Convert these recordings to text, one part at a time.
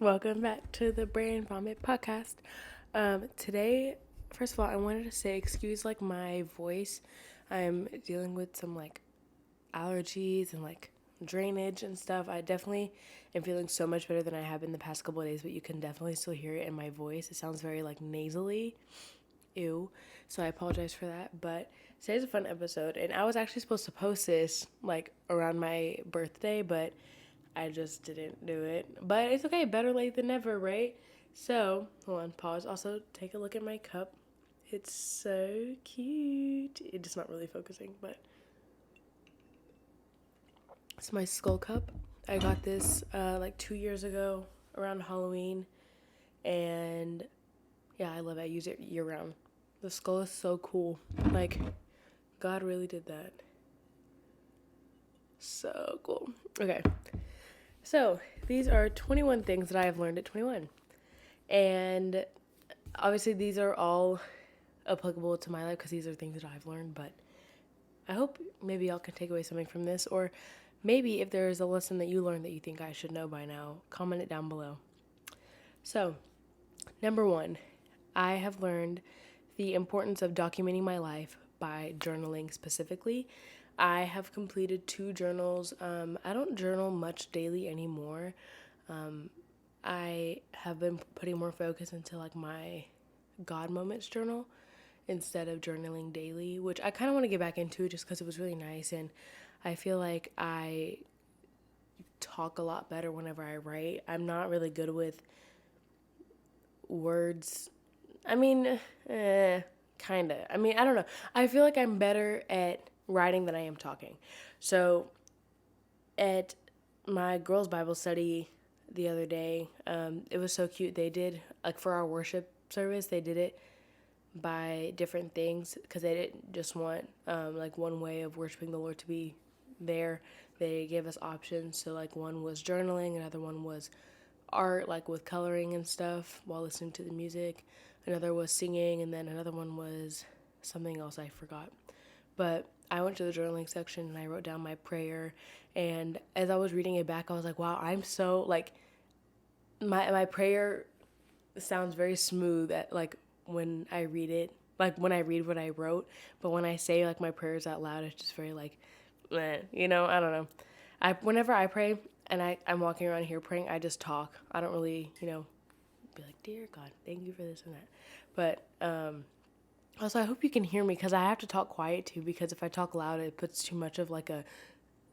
Welcome back to the Brain Vomit podcast. Today, first of all, I wanted to say, excuse my voice. I'm dealing with some allergies and drainage and stuff. I definitely am feeling so much better than I have in the past couple of days, but you can definitely still hear it in my voice. It sounds very nasally. Ew. So I apologize for that. But today's a fun episode, and I was actually supposed to post this around my birthday, but I just didn't do it. But it's okay, better late than never, right? So, hold on, pause. Also, take a look at my cup. It's so cute. It's not really focusing, but it's my skull cup. I got this 2 years ago around Halloween, and yeah, I love it. I use it year round. The skull is so cool. God really did that. So cool. Okay. So, these are 21 things that I have learned at 21. And obviously, these are all applicable to my life because these are things that I've learned. But I hope maybe y'all can take away something from this. Or maybe if there is a lesson that you learned that you think I should know by now, comment it down below. So, number one, I have learned the importance of documenting my life by journaling specifically. I have completed 2 journals. I don't journal much daily anymore. I have been putting more focus into my God moments journal instead of journaling daily, which I kind of want to get back into just because it was really nice. And I feel like I talk a lot better whenever I write. I'm not really good with words. I mean, kind of. I mean, I don't know. I feel like I'm better at writing than I am talking. So at my girls' Bible study the other day, it was so cute. They did, for our worship service, they did it by different things because they didn't just want, one way of worshiping the Lord to be there. They gave us options. So, one was journaling, another one was art, with coloring and stuff while listening to the music. Another was singing, and then another one was something else I forgot. But I went to the journaling section and I wrote down my prayer. And as I was reading it back, I was like, wow, I'm so, my prayer sounds very smooth at, when I read it. When I read what I wrote. But when I say, my prayers out loud, it's just very, I don't know. Whenever I pray and I'm walking around here praying, I just talk. I don't really, be like, dear God, thank you for this and that. But, also, I hope you can hear me because I have to talk quiet too because if I talk loud, it puts too much of a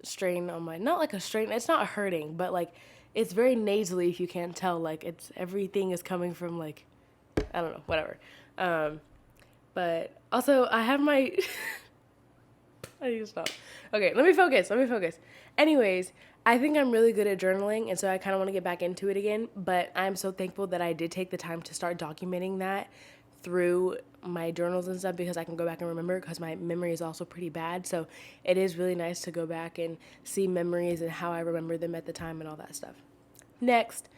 strain on my, not a strain, it's not hurting, but it's very nasally if you can't tell. It's, everything is coming from I don't know, whatever. But also I have my, I need to stop. Okay, let me focus. Anyways, I think I'm really good at journaling, and so I kind of want to get back into it again, but I'm so thankful that I did take the time to start documenting that through my journals and stuff because I can go back and remember because my memory is also pretty bad. So it is really nice to go back and see memories and how I remember them at the time and all that stuff. Next,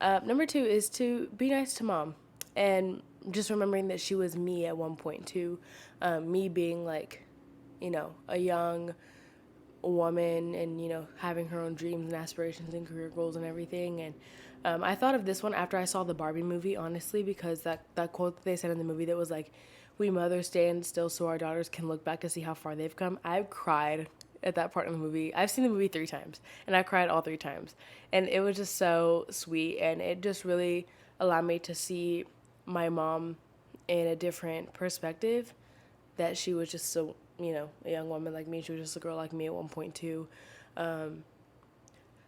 number 2 is to be nice to mom and just remembering that she was me at one point too. Me being a young woman and, having her own dreams and aspirations and career goals and everything. And I thought of this one after I saw the Barbie movie, honestly, because that quote that they said in the movie that was we mothers stand still so our daughters can look back to see how far they've come. I've cried at that part in the movie. I've seen the movie 3 times, and I cried all 3 times. And it was just so sweet, and it just really allowed me to see my mom in a different perspective, that she was just so, a young woman like me. She was just a girl like me at one point too.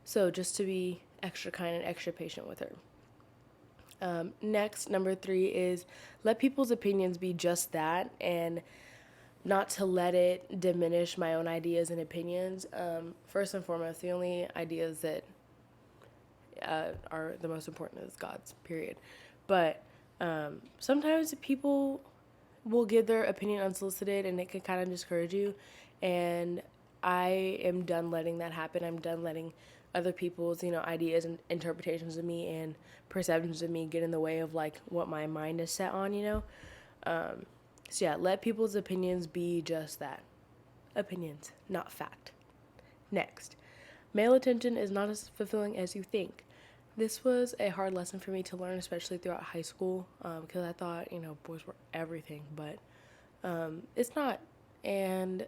So just to be extra kind and extra patient with her. Next, number 3 is let people's opinions be just that and not to let it diminish my own ideas and opinions. First and foremost, the only ideas that are the most important is God's, period. But sometimes people will give their opinion unsolicited and it can kind of discourage you. And I am done letting that happen. I'm done letting other people's, ideas and interpretations of me and perceptions of me get in the way of what my mind is set on. So yeah, let people's opinions be just that. Opinions, not fact. Next, male attention is not as fulfilling as you think. This was a hard lesson for me to learn, especially throughout high school, because I thought, boys were everything, but it's not. And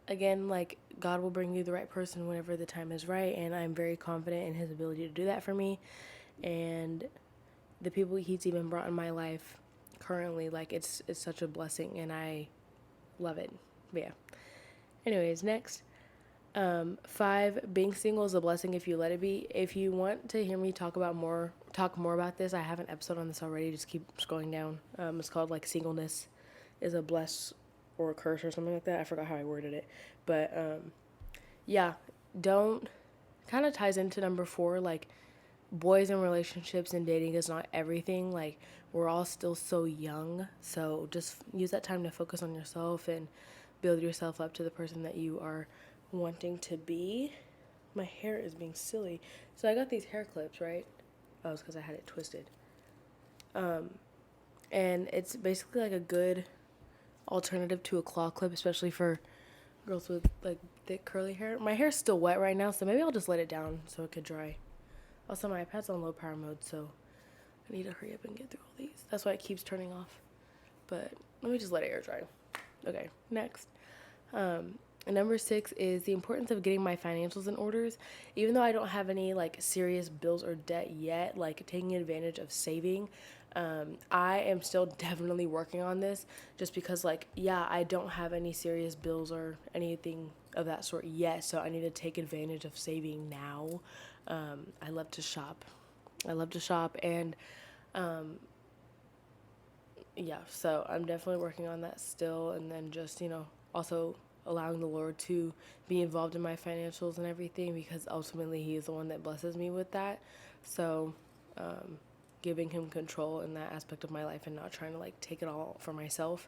again, like, God will bring you the right person whenever the time is right, and I'm very confident in His ability to do that for me. And the people He's even brought in my life currently, like, it's such a blessing, and I love it. But yeah. Anyways, next. 5, being single is a blessing if you let it be. If you want to hear me talk more about this, I have an episode on this already. Just keep scrolling down. It's called like singleness is a bless or a curse or something like that. I forgot how I worded it, but yeah, don't kind of ties into number 4. Like, boys in relationships and dating is not everything. Like, we're all still so young, so just use that time to focus on yourself and build yourself up to the person that you are wanting to be. My hair is being silly. So I got these hair clips, right? Oh, it's because I had it twisted. And it's basically like a good alternative to a claw clip, especially for girls with like thick curly hair. My hair's still wet right now, so maybe I'll just let it down so it could dry. Also, my iPad's on low power mode, so I need to hurry up and get through all these. That's why it keeps turning off. But let me just let it air dry. Okay, next. And number 6 is the importance of getting my financials in orders. Even though I don't have any like serious bills or debt yet, like taking advantage of saving, I am still definitely working on this just because, like, yeah, I don't have any serious bills or anything of that sort yet. So I need to take advantage of saving now. I love to shop. And yeah, so I'm definitely working on that still. And then just, also allowing the Lord to be involved in my financials and everything, because ultimately He is the one that blesses me with that. So, giving Him control in that aspect of my life and not trying to like take it all for myself.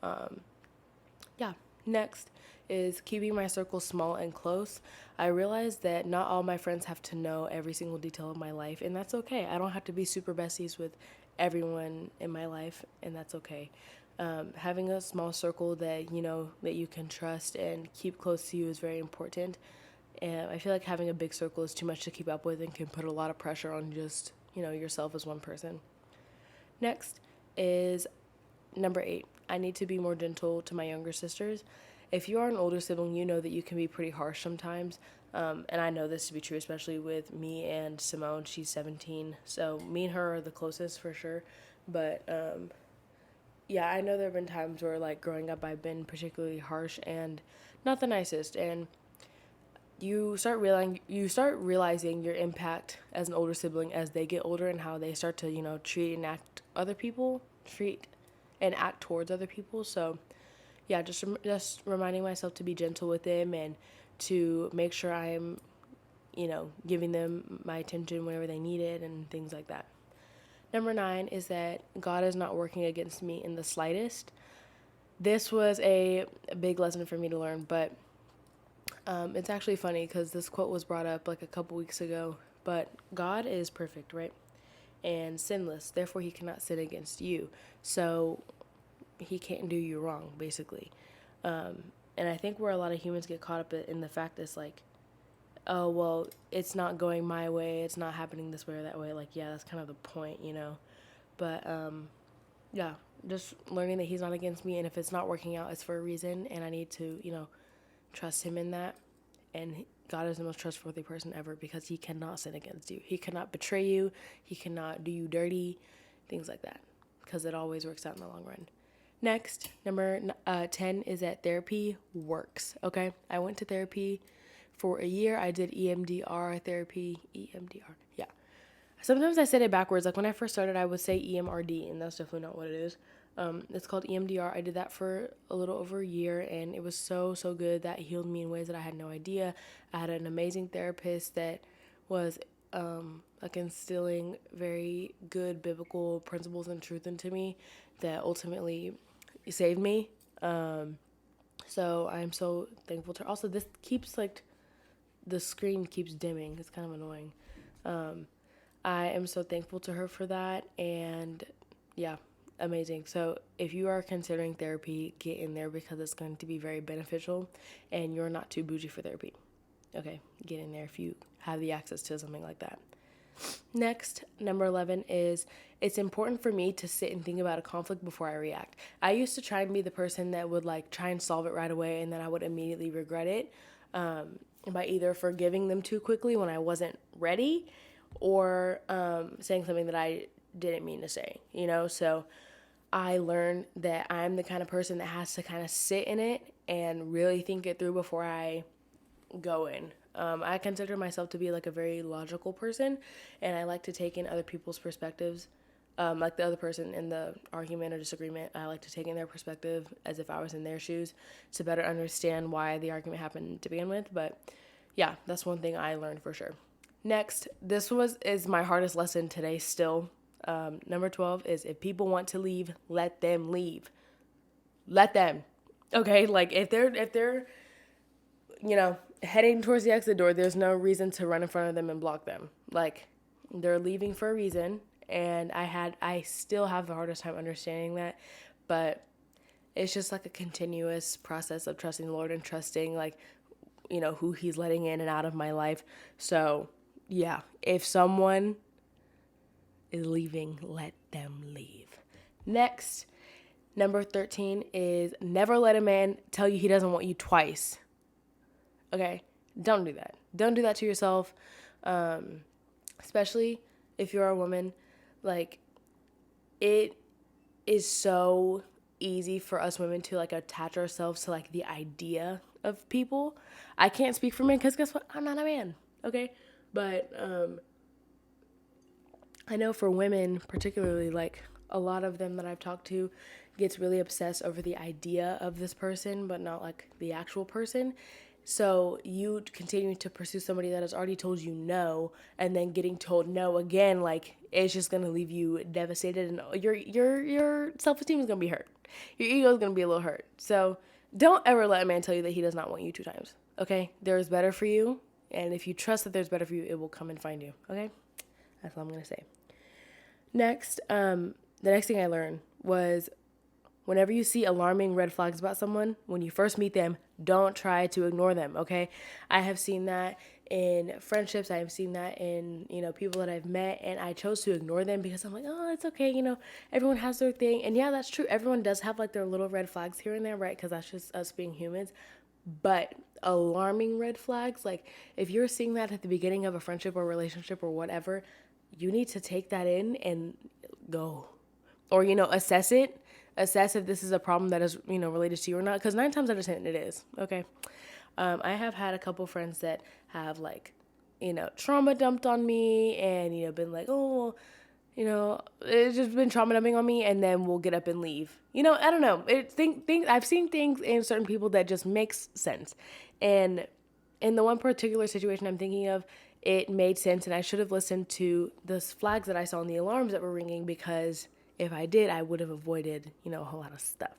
Yeah. Next is keeping my circle small and close. I realized that not all my friends have to know every single detail of my life, and that's okay. I don't have to be super besties with everyone in my life, and that's okay. Having a small circle that that you can trust and keep close to you is very important. And I feel like having a big circle is too much to keep up with and can put a lot of pressure on just yourself as one person. Next is number 8. I need to be more gentle to my younger sisters. If you are an older sibling, you know that you can be pretty harsh sometimes. And I know this to be true, especially with me and Simone. She's 17. So me and her are the closest for sure. But yeah, I know there have been times where, like, growing up, I've been particularly harsh and not the nicest. And you start realizing your impact as an older sibling as they get older and how they start to treat and act towards other people. So yeah, just reminding myself to be gentle with them and to make sure I'm giving them my attention whenever they need it and things like that. Number 9 is that God is not working against me in the slightest. This was a big lesson for me to learn, but it's actually funny because this quote was brought up like a couple weeks ago. But God is perfect, right? And sinless. Therefore, He cannot sin against you. So He can't do you wrong, basically. And I think where a lot of humans get caught up in the fact is like, oh, well, it's not going my way. It's not happening this way or that way. Like, yeah, that's kind of the point, But, yeah, just learning that He's not against me. And if it's not working out, it's for a reason. And I need to, trust Him in that. And God is the most trustworthy person ever because He cannot sin against you. He cannot betray you. He cannot do you dirty, things like that, because it always works out in the long run. Next, number 10 is that therapy works, okay? I went to therapy for a year. I did EMDR therapy. EMDR, yeah. Sometimes I said it backwards. Like when I first started, I would say EMRD, and that's definitely not what it is. It's called EMDR. I did that for a little over a year, and it was so good. That healed me in ways that I had no idea. I had an amazing therapist that was like instilling very good biblical principles and truth into me that ultimately saved me. So I'm so thankful to her. Also, this keeps like the screen keeps dimming. It's kind of annoying. I am so thankful to her for that, and yeah, amazing. So if you are considering therapy, get in there because it's going to be very beneficial, and you're not too bougie for therapy. Okay, get in there if you have the access to something like that. Next, number 11 is it's important for me to sit and think about a conflict before I react. I used to try and be the person that would like try and solve it right away and then I would immediately regret it by either forgiving them too quickly when I wasn't ready or saying something that I didn't mean to say, you know? So I learned that I'm the kind of person that has to kind of sit in it and really think it through before I go in. I consider myself to be like a very logical person, and I like to take in other people's perspectives. Like the other person in the argument or disagreement, I like to take in their perspective as if I was in their shoes to better understand why the argument happened to begin with. But yeah, that's one thing I learned for sure. Next, is my hardest lesson today still. Number 12 is if people want to leave, let them leave. Let them. Okay, like if they're heading towards the exit door, there's no reason to run in front of them and block them. Like, they're leaving for a reason, and I still have the hardest time understanding that, but it's just like a continuous process of trusting the Lord and trusting, like, who He's letting in and out of my life. So, yeah, if someone is leaving, let them leave. Next, number 13 is never let a man tell you he doesn't want you twice. Okay, don't do that. Don't do that to yourself, especially if you're a woman. Like, it is so easy for us women to, like, attach ourselves to, like, the idea of people. I can't speak for men because guess what? I'm not a man, okay? But I know for women particularly, like, a lot of them that I've talked to gets really obsessed over the idea of this person, but not, like, the actual person. So you continue to pursue somebody that has already told you no, and then getting told no again, like, it's just gonna leave you devastated, and your self-esteem is gonna be hurt. Your ego is gonna be a little hurt. So don't ever let a man tell you that he does not want you 2 times. Okay, there is better for you, and if you trust that there's better for you, it will come and find you. Okay, that's all I'm gonna say. Next, the next thing I learned was whenever you see alarming red flags about someone, when you first meet them, don't try to ignore them, okay? I have seen that in friendships. I have seen that in, people that I've met, and I chose to ignore them because I'm like, oh, it's okay, everyone has their thing. And yeah, that's true. Everyone does have, like, their little red flags here and there, right? Because that's just us being humans. But alarming red flags, like, if you're seeing that at the beginning of a friendship or relationship or whatever, you need to take that in and go. Or, assess it. Assess if this is a problem that is, related to you or not. Because 9 times out of 10, it is. Okay. I have had a couple friends that have, like, trauma dumped on me and, been like, oh, it's just been trauma dumping on me, and then we'll get up and leave. I don't know. I've seen things in certain people that just makes sense. And in the one particular situation I'm thinking of, it made sense, and I should have listened to the flags that I saw and the alarms that were ringing, because if I did, I would have avoided, a whole lot of stuff.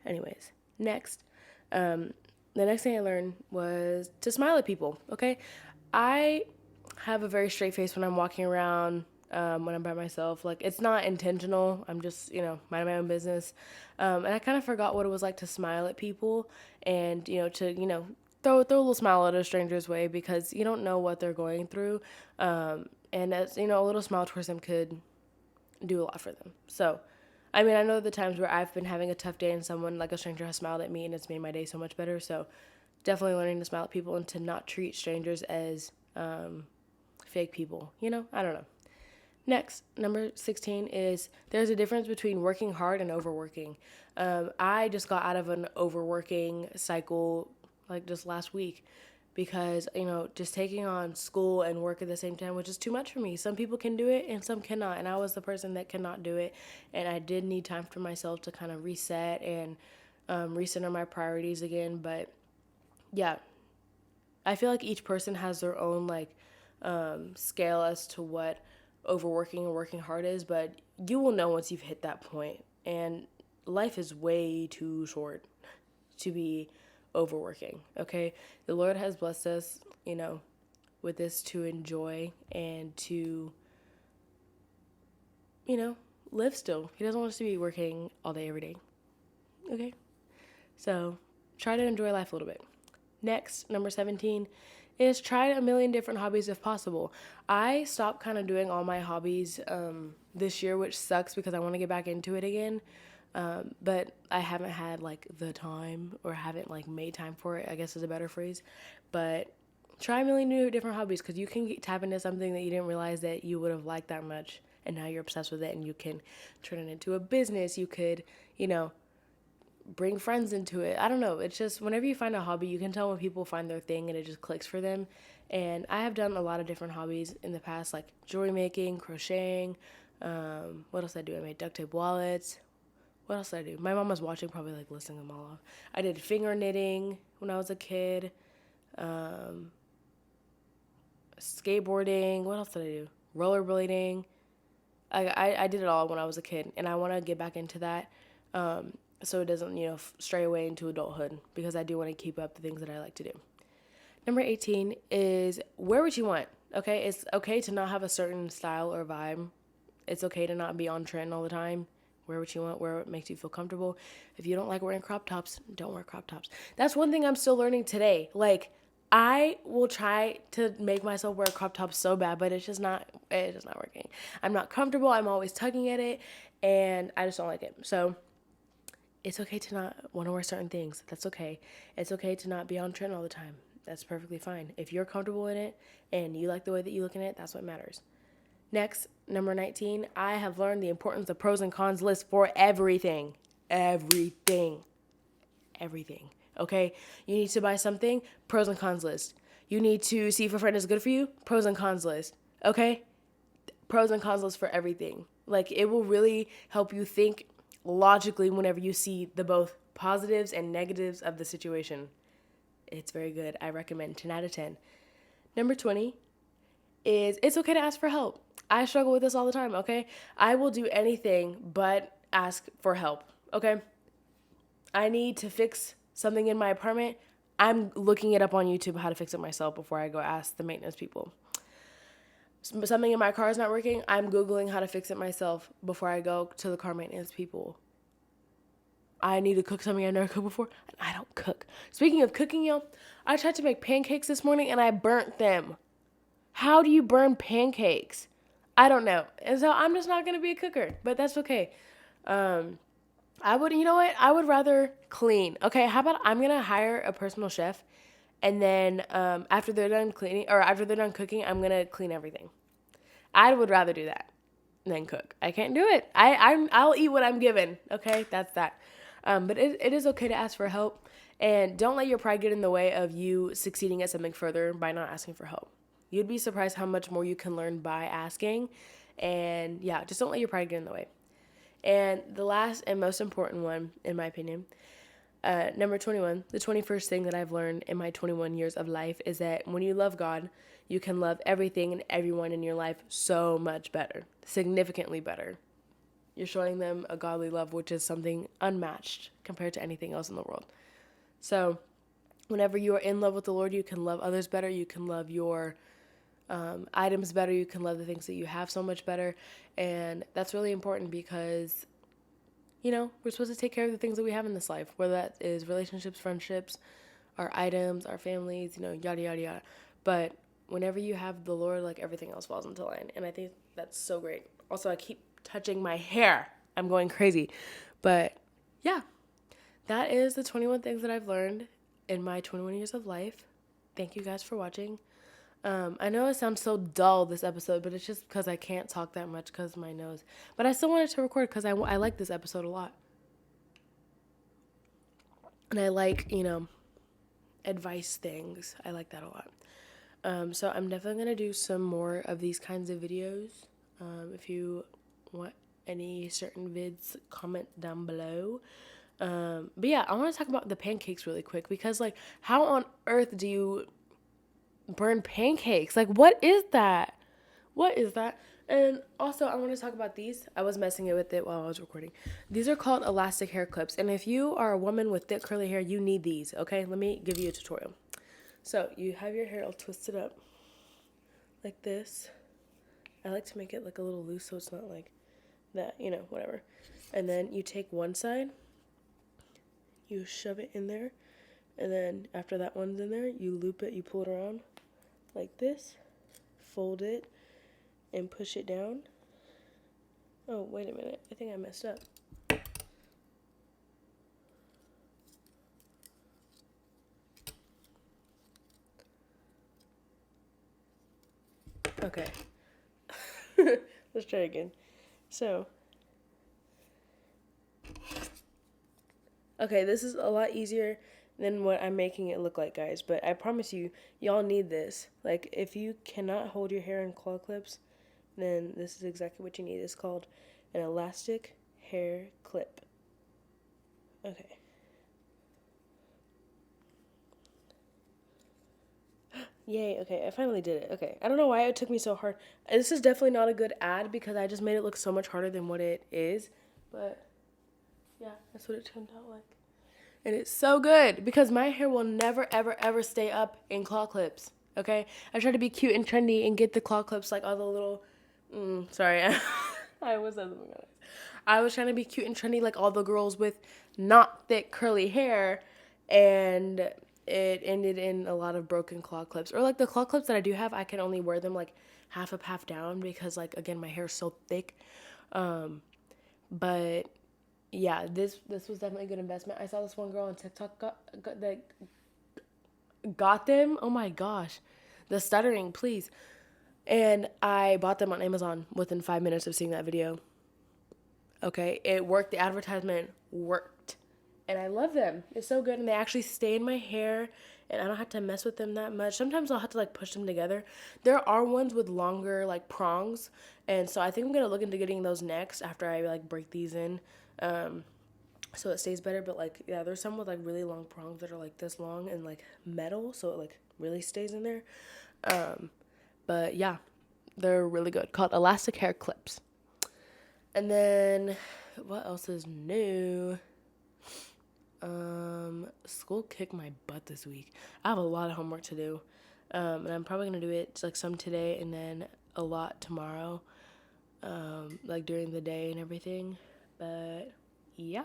Anyways, next. The next thing I learned was to smile at people, okay? I have a very straight face when I'm walking around, when I'm by myself. Like, it's not intentional. I'm just, minding my own business. And I kind of forgot what it was like to smile at people and, to, throw a little smile at a stranger's way, because you don't know what they're going through. And as, a little smile towards them could do a lot for them. So, I mean, I know the times where I've been having a tough day and someone, like a stranger, has smiled at me and it's made my day so much better. So definitely learning to smile at people and to not treat strangers as fake people. I don't know. Next, number 16 is there's a difference between working hard and overworking. I just got out of an overworking cycle like just last week, because, just taking on school and work at the same time was just too much for me. Some people can do it and some cannot. And I was the person that cannot do it. And I did need time for myself to kind of reset and recenter my priorities again. But yeah, I feel like each person has their own, like, scale as to what overworking and working hard is. But you will know once you've hit that point. And life is way too short to be overworking, okay? The Lord has blessed us, with this to enjoy and to, live still. He doesn't want us to be working all day, every day, okay? So try to enjoy life a little bit. Next, number 17 is try a million different hobbies if possible. I stopped kind of doing all my hobbies this year, which sucks because I want to get back into it again. But I haven't had like the time, or haven't like made time for it, I guess is a better phrase. But try a million new different hobbies, because you can tap into something that you didn't realize that you would have liked that much. And now you're obsessed with it, and you can turn it into a business. You could, bring friends into it. I don't know. It's just whenever you find a hobby, you can tell when people find their thing and it just clicks for them. And I have done a lot of different hobbies in the past, like jewelry making, crocheting. What else did I do? I made duct tape wallets. What else did I do? My mom was watching, probably like listing them all off. I did finger knitting when I was a kid. Skateboarding. What else did I do? Rollerblading. I did it all when I was a kid, and I want to get back into that. So it doesn't, stray away into adulthood, because I do want to keep up the things that I like to do. Number 18 is wear what you want, okay? It's okay to not have a certain style or vibe. It's okay to not be on trend all the time. Wear what you want, wear what makes you feel comfortable. If you don't like wearing crop tops, don't wear crop tops. That's one thing I'm still learning today. Like, I will try to make myself wear crop tops so bad, but it's just not working. I'm not comfortable. I'm always tugging at it, and I just don't like it. So it's okay to not want to wear certain things. That's okay. It's okay to not be on trend all the time. That's perfectly fine. If you're comfortable in it and you like the way that you look in it, that's what matters. Next, number 19, I have learned the importance of pros and cons lists for everything. Everything. Okay? You need to buy something, pros and cons list. You need to see if a friend is good for you, pros and cons list. Okay? Pros and cons list for everything. Like, it will really help you think logically whenever you see the both positives and negatives of the situation. It's very good. I recommend 10 out of 10. Number 20 is it's okay to ask for help. I struggle with this all the time, okay? I will do anything but ask for help, okay? I need to fix something in my apartment. I'm looking it up on YouTube how to fix it myself before I go ask the maintenance people. Something in my car is not working. I'm Googling how to fix it myself before I go to the car maintenance people. I need to cook something I've never cooked before, and I don't cook. Speaking of cooking, y'all, I tried to make pancakes this morning, and I burnt them. How do you burn pancakes? I don't know. And so I'm just not going to be a cooker, but that's okay. I would rather clean. Okay, how about I'm going to hire a personal chef, and then after they're done cleaning, or after they're done cooking, I'm going to clean everything. I would rather do that than cook. I can't do it. I'll eat what I'm given. Okay, that's that. But it is okay to ask for help, and don't let your pride get in the way of you succeeding at something further by not asking for help. You'd be surprised how much more you can learn by asking, and yeah, just don't let your pride get in the way. And the last and most important one, in my opinion, number 21, the 21st thing that I've learned in my 21 years of life is that when you love God, you can love everything and everyone in your life so much better, significantly better. You're showing them a godly love, which is something unmatched compared to anything else in the world. So whenever you are in love with the Lord, you can love others better. You can love your items better. You can love the things that you have so much better. And that's really important because, we're supposed to take care of the things that we have in this life, whether that is relationships, friendships, our items, our families, yada, yada, yada. But whenever you have the Lord, like, everything else falls into line. And I think that's so great. Also, I keep touching my hair. I'm going crazy. But yeah, that is the 21 things that I've learned in my 21 years of life. Thank you guys for watching. I know it sounds so dull, this episode, but it's just because I can't talk that much because of my nose. But I still wanted to record because I like this episode a lot. And I like, advice things. I like that a lot. So I'm definitely going to do some more of these kinds of videos. If you want any certain vids, comment down below. But yeah, I want to talk about the pancakes really quick because, like, how on earth do you burn pancakes? Like, what is that? And also, I want to talk about these. I was messing with it while I was recording. These are called elastic hair clips, and if you are a woman with thick curly hair, you need these. Okay, let me give you a tutorial. So you have your hair all twisted up like this. I like to make it like a little loose so it's not like that, whatever. And then you take one side, you shove it in there, and then after that one's in there, you loop it, you pull it around like this, fold it, and push it down. Oh, wait a minute. I think I messed up. Okay. Let's try again. So, okay, this is a lot easier than what I'm making it look like, guys. But I promise you, y'all need this. Like, if you cannot hold your hair in claw clips, then this is exactly what you need. It's called an elastic hair clip. Okay. Yay, okay, I finally did it. Okay, I don't know why it took me so hard. This is definitely not a good ad because I just made it look so much harder than what it is. But, yeah, that's what it turned out like. And it's so good because my hair will never, ever, ever stay up in claw clips, okay? I try to be cute and trendy and get the claw clips like all the little, sorry, I was I was trying to be cute and trendy like all the girls with not thick curly hair, and it ended in a lot of broken claw clips. Or like the claw clips that I do have, I can only wear them like half up, half down because like again my hair is so thick. But yeah, this was definitely a good investment. I saw this one girl on TikTok got them. Oh my gosh, the stuttering, please. And I bought them on Amazon within 5 minutes of seeing that video. Okay, it worked. The advertisement worked. And I love them. It's so good. And they actually stay in my hair. And I don't have to mess with them that much. Sometimes I'll have to like push them together. There are ones with longer like prongs. And so I think I'm going to look into getting those next after I like break these in. So it stays better. But like, yeah, there's some with like really long prongs that are like this long and like metal. So it like really stays in there. But yeah, they're really good. Called elastic hair clips. And then what else is new? School kicked my butt this week. I have a lot of homework to do. And I'm probably gonna do it like some today and then a lot tomorrow. Like during the day and everything. But yeah.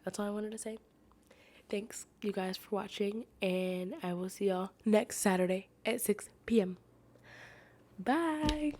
That's all I wanted to say. Thanks you guys for watching, and I will see y'all next Saturday at 6 p.m. Bye.